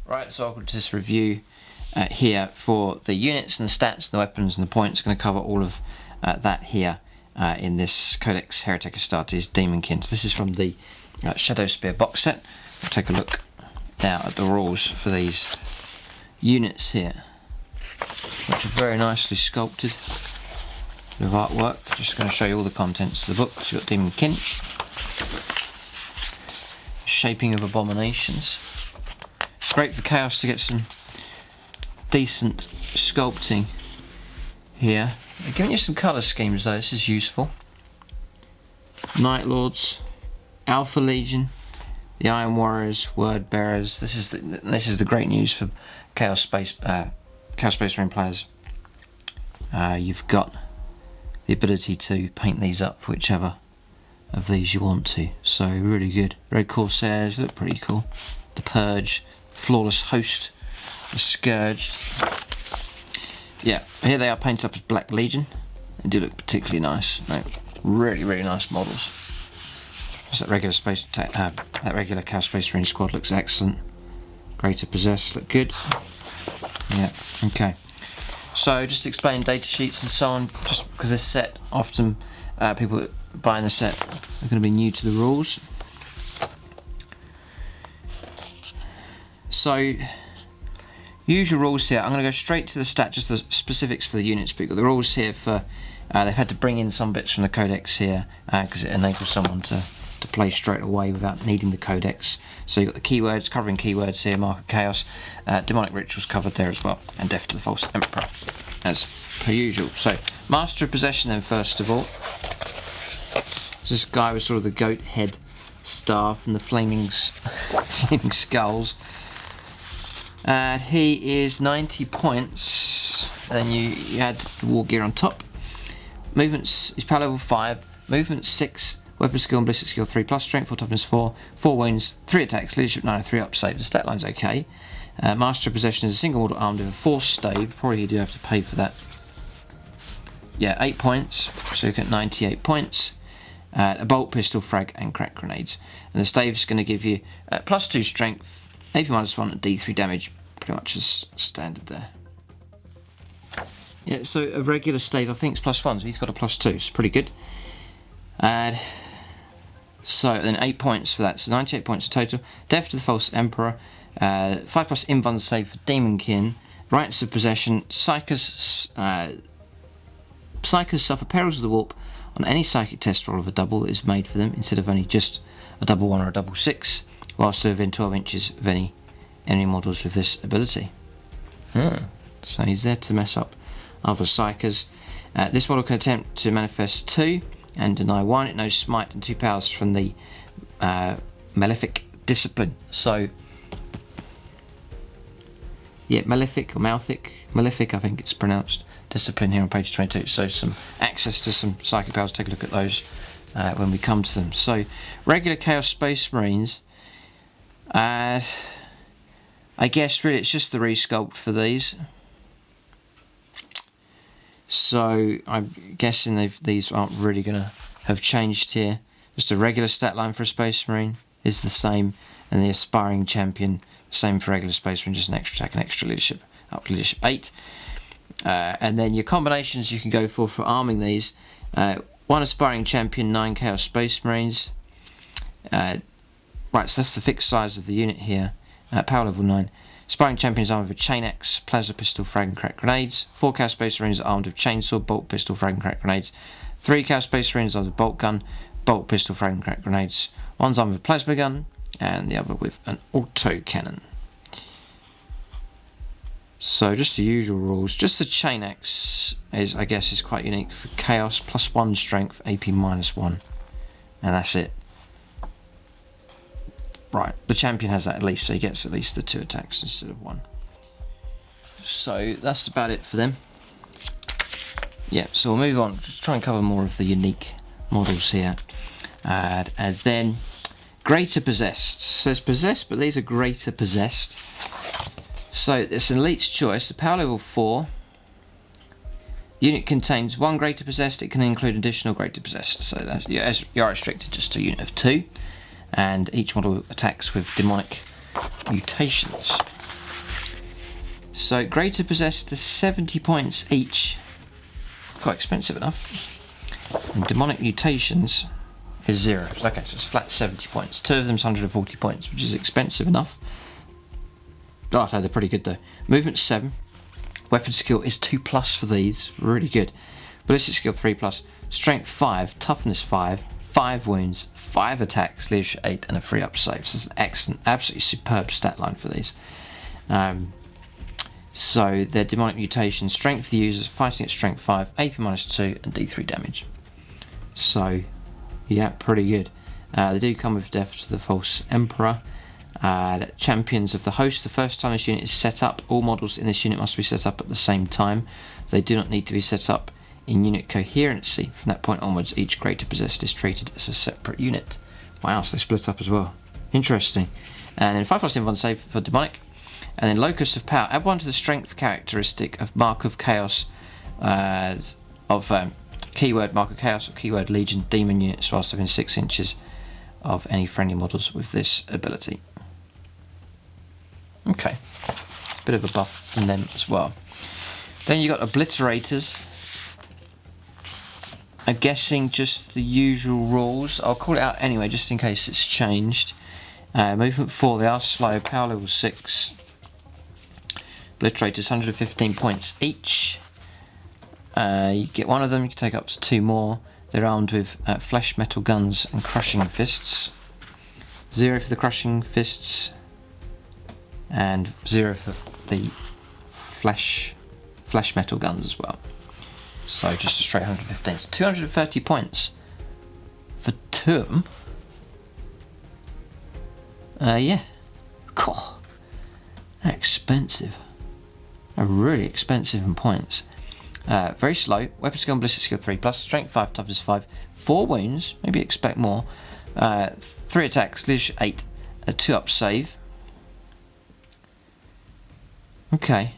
Right, so welcome to this review here for the units and the stats, and the weapons and the points. Going to cover all of that here in this Codex Heretic Astartes Daemonkin. So this is from the Shadowspear box set. We'll take a look now at the rules for these units here, which are very nicely sculpted with artwork. Just going to show you all the contents of the book. So you've got Daemonkin, shaping of abominations. It's great for Chaos to get some decent sculpting here. They're giving you some colour schemes though, this is useful. Night Lords, Alpha Legion, the Iron Warriors, Word Bearers. This is the great news for Chaos Space Marine players. You've got the ability to paint these up whichever of these you want to. So really good. Red Corsairs look pretty cool. The Purge, Flawless Host, the Scourged. Yeah, here they are painted up as Black Legion. They do look particularly nice. No, really nice models. That regular Chaos Space Marine squad looks excellent. Greater Possessed look good. Yeah, okay. So just explain data sheets and so on, just because this set, often people buying the set are going to be new to the rules. So, usual rules here. I'm going to go straight to the stat, just the specifics for the units, but you've got the rules here for, they've had to bring in some bits from the Codex here, because it enables someone to play straight away without needing the Codex. So you've got the keywords, covering keywords here, Mark of Chaos, demonic rituals covered there as well, and Death to the False Emperor, as per usual. So, Master of Possession then, first of all. This guy with sort of the goat head staff and the flaming skulls. He is 90 points, then you add the war gear on top. Movements, he's power level 5, movement 6, weapon skill and ballistic skill 3 plus, strength 4, toughness 4, 4 wounds, 3 attacks, leadership 9, 3 up save. The stat line's okay. Master of Possession is a single model armed with a force stave, probably you do have to pay for that. Yeah, 8 points, so you get 98 points. A bolt, pistol, frag and crack grenades. And the stave's going to give you plus 2 strength, AP minus 1 and D3 damage, pretty much as standard there. Yeah, so a regular stave I think it's plus 1, so he's got a plus 2, so pretty good. So then 8 points for that, so 98 points in total. Death to the False Emperor, 5 plus Invuln save for Daemonkin, Rights of Possession, Psychers suffer perils of the warp on any psychic test roll of a double that is made for them, instead of only just a double 1 or a double 6, whilst they're within 12 inches of any enemy models with this ability. So he's there to mess up other psychers. This model can attempt to manifest 2 and deny 1. It knows smite and 2 powers from the Malefic Discipline. So yeah, Malefic I think it's pronounced, Discipline here on page 22. So some access to some psychic powers. Take a look at those when we come to them. So regular Chaos Space Marines, I guess really it's just the resculpt for these. So I'm guessing these aren't really going to have changed here. Just a regular stat line for a Space Marine is the same, and the Aspiring Champion, same for regular Space Marine, just an extra attack and extra leadership, up to leadership 8. And then your combinations you can go for arming these. 1 Aspiring Champion, 9 Chaos Space Marines. Right, so that's the fixed size of the unit here. Power level 9. Aspiring Champion is armed with a chain axe, plasma pistol, frag and crack grenades. 4 Chaos Space Marines are armed with chainsaw, bolt pistol, frag and crack grenades. 3 Chaos Space Marines armed with bolt gun, bolt pistol, frag and crack grenades. One's armed with a plasma gun, and the other with an auto cannon. So just the usual rules. Just the chain axe is, I guess, is quite unique for Chaos. Plus 1 strength, AP minus 1, and that's it. Right, the champion has that at least, so he gets at least the 2 attacks instead of 1. So that's about it for them. Yeah, so we'll move on. Just try and cover more of the unique models here. And then Greater Possessed. So there's Possessed, but these are Greater Possessed. So it's an elite's choice. The power level 4. Unit contains 1 Greater Possessed. It can include additional Greater Possessed. So that's, you're restricted just to a unit of 2. And each model attacks with demonic mutations. So greater possess to 70 points each. Quite expensive enough. And demonic mutations is 0. Okay, so it's flat 70 points. 2 of them's 140 points, which is expensive enough. Oh, no, they're pretty good though. Movement 7. Weapon skill is 2+ for these. Really good. Ballistic skill 3+. Strength 5. Toughness 5. 5 wounds. 5 attacks. Leadership 8 and a 3+ save. So it's an excellent, absolutely superb stat line for these. So their demonic mutation, strength for the users, fighting at strength 5, AP -2 and D3 damage. So yeah, pretty good. They do come with Death to the False Emperor. Champions of the Host, the first time this unit is set up, all models in this unit must be set up at the same time. They do not need to be set up in unit coherency. From that point onwards, each greater possessed is treated as a separate unit. Wow, so they split up as well. Interesting. And then 5+ invuln save for demonic. And then Locus of Power. Add 1 to the strength characteristic of Mark of Chaos, keyword Mark of Chaos or keyword Legion demon units whilst within 6 inches of any friendly models with this ability. Okay, it's a bit of a buff in them as well. Then you got Obliterators. I'm guessing just the usual rules. I'll call it out anyway just in case it's changed. Movement 4, they are slow, power level 6. Obliterators, 115 points each. You get 1 of them, you can take up to 2 more. They're armed with flesh metal guns and crushing fists. 0 for the crushing fists, and 0 for the flesh metal guns as well. So just a straight 115. So 230 points for 2 of them. Yeah. Cool. They're expensive. They're really expensive in points. Very slow. Weapon skill and ballistic skill 3+. Strength 5, toughness 5. 4 wounds. Maybe expect more. 3 attacks. Leadership 8. A 2+ save. Okay.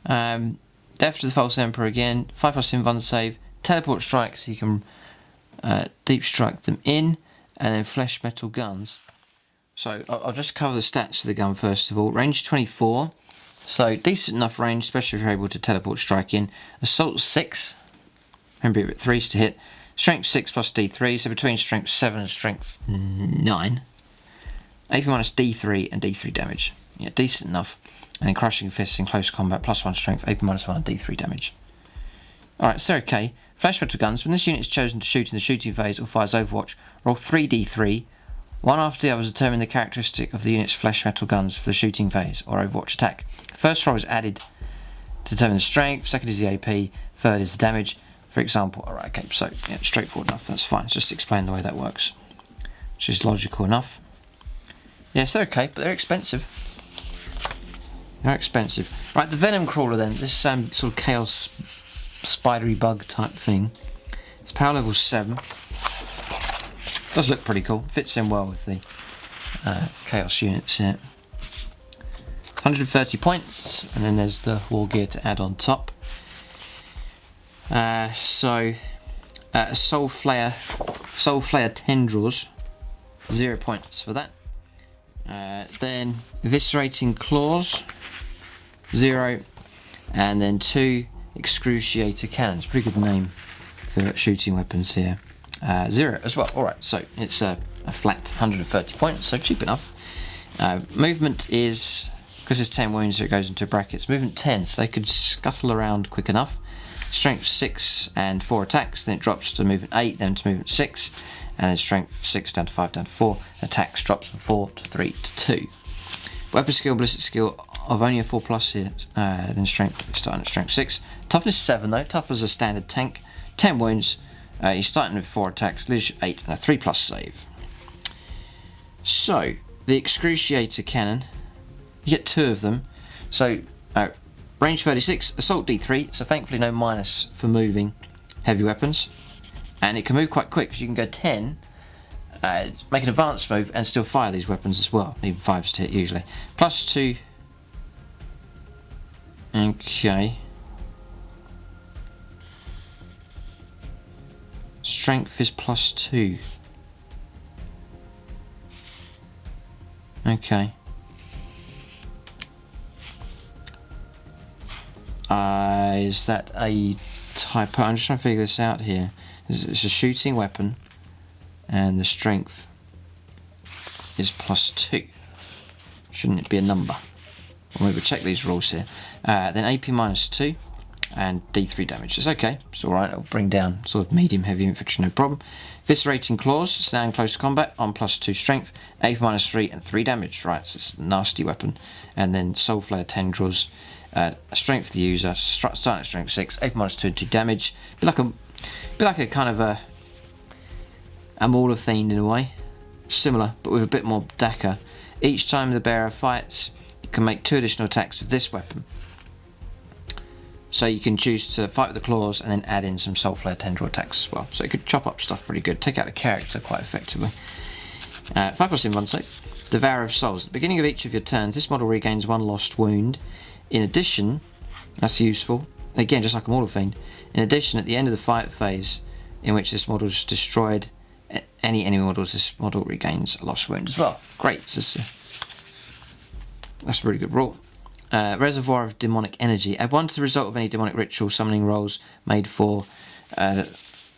Death to the False Emperor again. 5+ invuln save. Teleport strike, so you can deep strike them in. And then flesh metal guns. So I'll just cover the stats for the gun first of all. Range 24. So decent enough range, especially if you're able to teleport strike in. Assault 6. Remember you're at 3s to hit. Strength 6 plus D3, so between strength 7 and strength 9. AP -D3 and D3 damage. Yeah, decent enough. And then crushing fists in close combat, +1 strength, AP -1 and D3 damage. Alright, so okay. Flash metal guns. When this unit is chosen to shoot in the shooting phase or fires Overwatch, roll 3d3. One after the other to determine the characteristic of the unit's flesh metal guns for the shooting phase or Overwatch attack. The first roll is added to determine the strength, second is the AP, third is the damage. For example, alright, okay, so yeah, straightforward enough, that's fine. It's just explain the way that works, which is logical enough. Yes, they're okay, but they're expensive. They're expensive. Right, the Venom Crawler then, this sort of chaos spidery bug type thing. It's power level 7. Does look pretty cool, fits in well with the chaos units here. 130 points, and then there's the war gear to add on top. Soul Flayer Tendrils, 0 points for that. Then Eviscerating Claws, 0, and then 2 Excruciator Cannons. Pretty good name for shooting weapons here. 0 as well. Alright, so it's a flat 130 points, so cheap enough. Movement is, because it's 10 wounds, so it goes into brackets. Movement 10, so they could scuttle around quick enough. Strength 6 and 4 attacks, then it drops to movement 8, then to movement 6, and then strength 6 down to 5 down to 4. Attacks drops from 4 to 3 to 2. Weapon skill, ballistic skill of only a 4+ here, then strength starting at strength 6. Toughness 7 though, tough as a standard tank. 10 wounds, you're starting with 4 attacks, leadership 8 and a 3+ save. So, the Excruciator Cannon, you get 2 of them. So, range 36, assault D3, so thankfully no minus for moving heavy weapons. And it can move quite quick, so you can go 10, make an advanced move and still fire these weapons as well, even 5s to hit usually. +2, okay. Strength is +2. Okay. Is that a typo? I'm just trying to figure this out here. It's a shooting weapon, and the strength is +2. Shouldn't it be a number? Well, maybe we'll check these rules here. Then AP -2 and D3 damage. It's okay. It's alright. It'll bring down sort of medium heavy infantry, no problem. Viscerating Claws, stand close to combat on +2 strength, AP -3 and 3 damage. Right, so it's a nasty weapon. And then Soulflare Tendrils, strength of the user, starting at strength 6, AP -2 and 2 damage. Be like a kind of a Mauler Fiend in a way. Similar, but with a bit more dakka. Each time the bearer fights, you can make 2 additional attacks with this weapon. So you can choose to fight with the claws and then add in some Soulflare Tendril attacks as well. So it could chop up stuff pretty good, take out the character quite effectively. 5+ in one sec. Devourer of Souls. At the beginning of each of your turns, this model regains 1 lost wound. In addition, that's useful. Again, just like a Mauler Fiend. In addition, at the end of the fight phase, in which this model is destroyed, any enemy models, this model regains a lost wound as well. Great. That's a really good rule. Reservoir of Demonic Energy. Add 1 to the result of any demonic ritual summoning rolls made for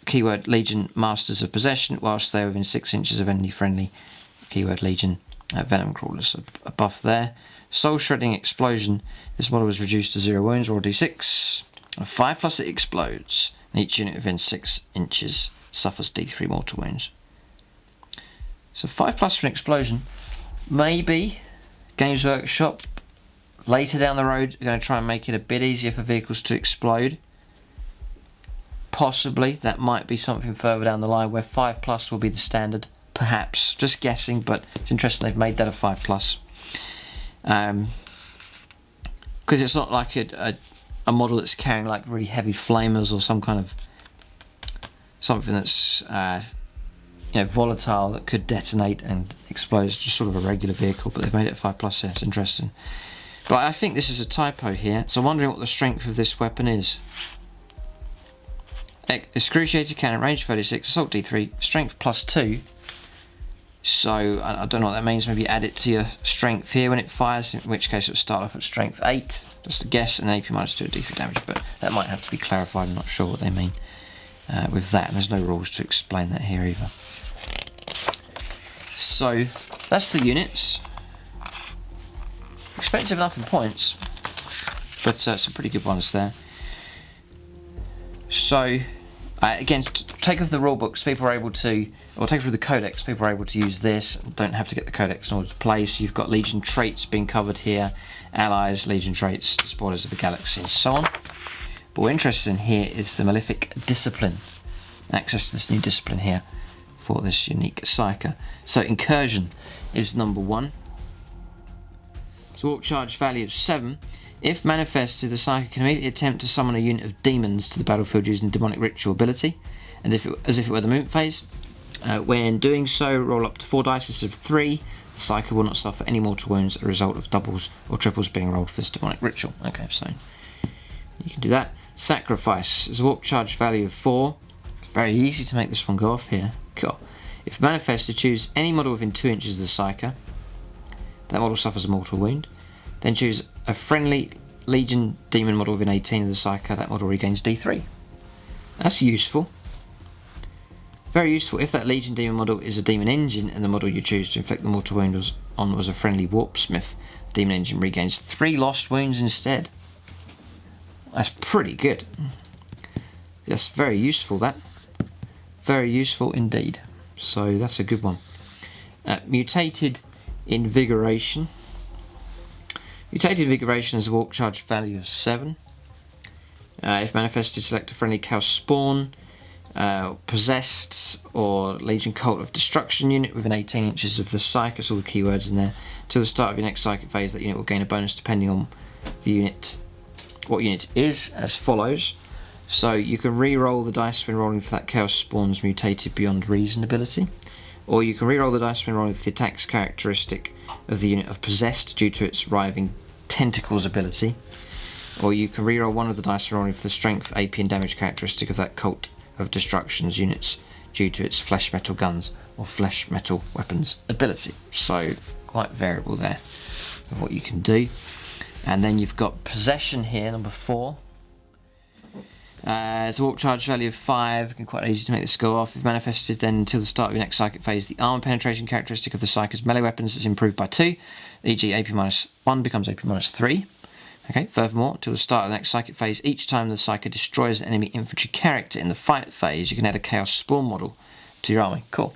keyword Legion Masters of Possession whilst they are within 6 inches of enemy friendly keyword Legion Venom Crawlers. A buff there. Soul Shredding Explosion. This model is reduced to 0 wounds, roll D6. 5+ it explodes. And each unit within 6 inches suffers D3 mortal wounds. So 5+ for an explosion. Maybe Games Workshop later down the road are going to try and make it a bit easier for vehicles to explode. Possibly that might be something further down the line where 5+ will be the standard. Perhaps, just guessing, but it's interesting they've made that a 5+. Because it's not like a model that's carrying like really heavy flamers or some kind of something that's volatile that could detonate and explode. It's just sort of a regular vehicle, but they've made it a 5+. Here. It's interesting. But I think this is a typo here, so I'm wondering what the strength of this weapon is. Excruciating Cannon, range 36, assault D3, strength +2. So I don't know what that means. Maybe add it to your strength here when it fires, in which case it would start off at strength 8. Just a guess, and AP -2 and D3 damage, but that might have to be clarified. I'm not sure what they mean with that, and there's no rules to explain that here either. So that's the units. Expensive enough in points, but some pretty good ones there. So again, take off the rule books, people are able to, or take through the codex, people are able to use this, don't have to get the codex in order to play. So you've got Legion traits being covered here, allies, Legion traits, Spoilers of the Galaxy, and so on. But what we're interested in here is the Malefic Discipline, access to this new discipline here for this unique Psyker. So Incursion is number 1. So walk charge value of 7. If manifested, the Psyker can immediately attempt to summon a unit of demons to the battlefield using demonic ritual ability, and as if it were the movement phase. When doing so, roll up to 4 dice instead of 3. The Psyker will not suffer any mortal wounds as a result of doubles or triples being rolled for this demonic ritual. Okay, so you can do that. Sacrifice is a walk charge value of 4. It's very easy to make this one go off here. Cool. If manifested, choose any model within 2 inches of the Psyker. That model suffers a mortal wound. Then choose a friendly Legion Demon model within 18 of the Psyker. That model regains D3. That's useful. Very useful. If that Legion Demon model is a Demon Engine and the model you choose to inflict the mortal wound was a friendly Warpsmith, the Demon Engine regains 3 lost wounds instead. That's pretty good. That's very useful, that. Very useful indeed. So that's a good one. Mutated Invigoration. Mutated Invigoration has a walk charge value of 7. If manifested, select a friendly Chaos Spawn, Possessed, or Legion Cult of Destruction unit within 18 inches of the Psyker. It's all the keywords in there. Till the start of your next Psychic phase, that unit will gain a bonus depending on the unit, what unit it is, as follows. So you can re-roll the dice when rolling for that Chaos Spawn's Mutated Beyond Reason ability, or you can re-roll the dice when rolling for the attacks characteristic of the unit of Possessed due to its Writhing Tentacles ability, or you can re-roll one of the dice when rolling for the Strength, AP and Damage characteristic of that Cult of Destruction's units due to its Flesh Metal Guns or Flesh Metal Weapons ability. So quite variable there of what you can do. And then you've got Possession here, number 4. It's a warp charge value of 5, again, quite easy to make this go off. If manifested, then until the start of your next psychic phase, the armor penetration characteristic of the psychic melee weapons is improved by 2, e.g. AP-1 becomes AP-3. Okay, furthermore, until the start of the next psychic phase, each time the psychic destroys an enemy infantry character in the fight phase, you can add a Chaos Spawn model to your army. Cool.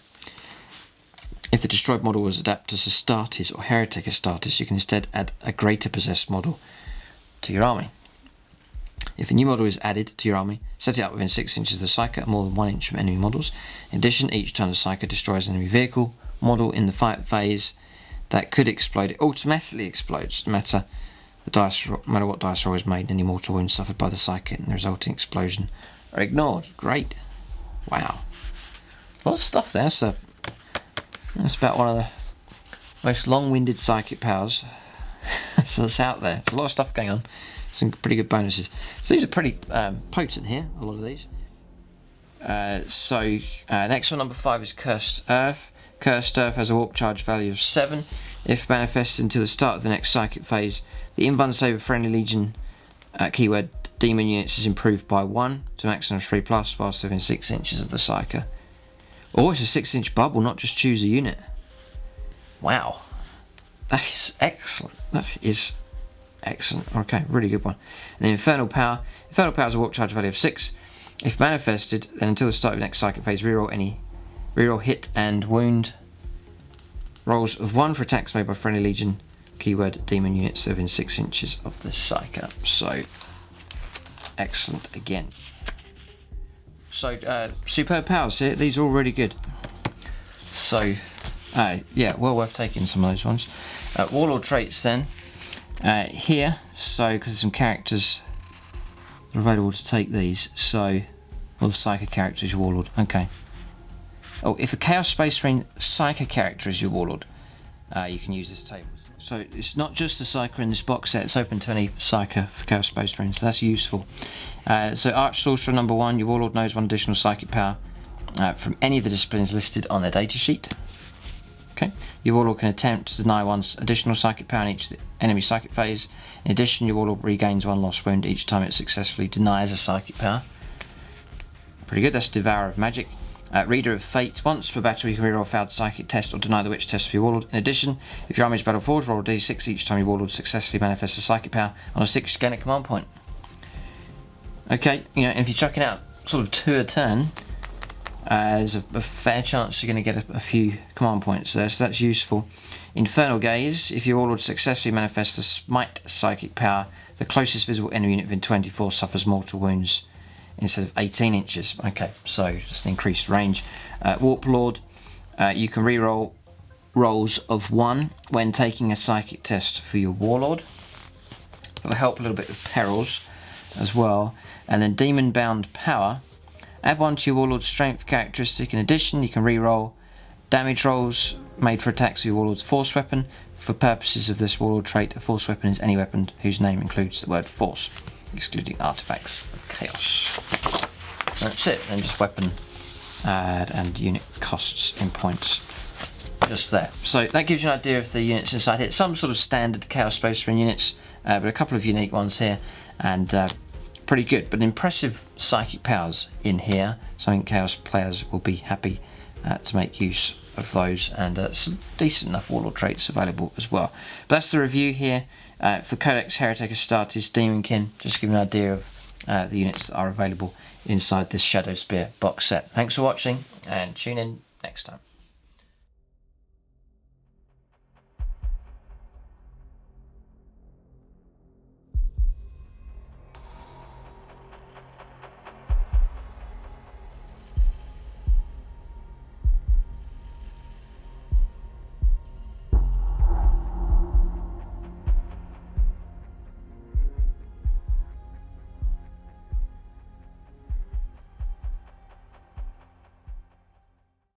If the destroyed model was Adeptus Astartes or Heretic Astartes, you can instead add a Greater Possessed model to your army. If a new model is added to your army, set it up within 6 inches of the Psyker and more than 1 inch from enemy models. In addition, each time the Psyker destroys an enemy vehicle model in the fight phase that could explode, it automatically explodes, no matter what dice roll is made. Any mortal wounds suffered by the Psyker and the resulting explosion are ignored. Great. Wow. A lot of stuff there. So that's about one of the most long-winded psychic powers that's out there. There's a lot of stuff going on. Some pretty good bonuses. So these are pretty potent here, a lot of these. Next one, number 5, is Cursed Earth. Cursed Earth has a warp charge value of 7. If manifested until the start of the next psychic phase, the invuln save of friendly legion keyword demon units is improved by 1 to maximum 3+, whilst within 6 inches of the Psyker. Oh, it's a 6-inch bubble, not just choose a unit. Wow. That is excellent. That is excellent. Okay, really good one. And then Infernal Power. Infernal Power has a warp charge value of 6. If manifested, then until the start of the next psychic phase, reroll hit and wound rolls of 1 for attacks made by friendly legion keyword demon units within 6 inches of the Psyker. So excellent again. So superb powers here. These are all really good. So yeah, well worth taking some of those ones. Warlord traits then. Here, so because there's some characters that are available to take these, so well, the Psyker character is your Warlord. Okay. Oh, if a Chaos Space Marine Psyker character is your Warlord, you can use this table. So it's not just the Psyker in this box set, it's open to any Psyker for Chaos Space Marine, so that's useful. So Arch Sorcerer number 1, your Warlord knows 1 additional psychic power from any of the disciplines listed on their datasheet. Okay. Your Warlord can attempt to deny 1 additional psychic power in each enemy psychic phase. In addition, your Warlord regains 1 lost wound each time it successfully denies a psychic power. Pretty good. That's Devourer of Magic. Reader of Fate. Once per battle, you can reroll a failed psychic test or deny the witch test for your Warlord. In addition, if your army is battle forged, roll a d6 each time your Warlord successfully manifests a psychic power. On a 6, you gain a command point. Okay, you know, if you're chucking out sort of 2 a turn, there's a fair chance you're going to get a few command points there, so that's useful. Infernal Gaze. If your Warlord successfully manifests a Smite psychic power, the closest visible enemy unit within 24 suffers mortal wounds instead of 18 inches. Okay, so just an increased range. Warp Lord. You can reroll rolls of 1 when taking a psychic test for your Warlord. That'll help a little bit with perils as well. And then Demon Bound Power. Add 1 to your Warlord's strength characteristic. In addition, you can reroll damage rolls made for attacks of your Warlord's force weapon. For purposes of this Warlord trait, a force weapon is any weapon whose name includes the word force, excluding artifacts of chaos. That's it, and just weapon add and unit costs in points just there. So that gives you an idea of the units inside here. Some sort of standard Chaos Space Marine units, but a couple of unique ones here, and pretty good, but impressive psychic powers in here. So I think Chaos players will be happy to make use of those, and some decent enough Warlord traits available as well. But that's the review here for Codex Heretic Astartes Daemonkin, just to give you an idea of the units that are available inside this Shadowspear box set. Thanks for watching, and tune in next time.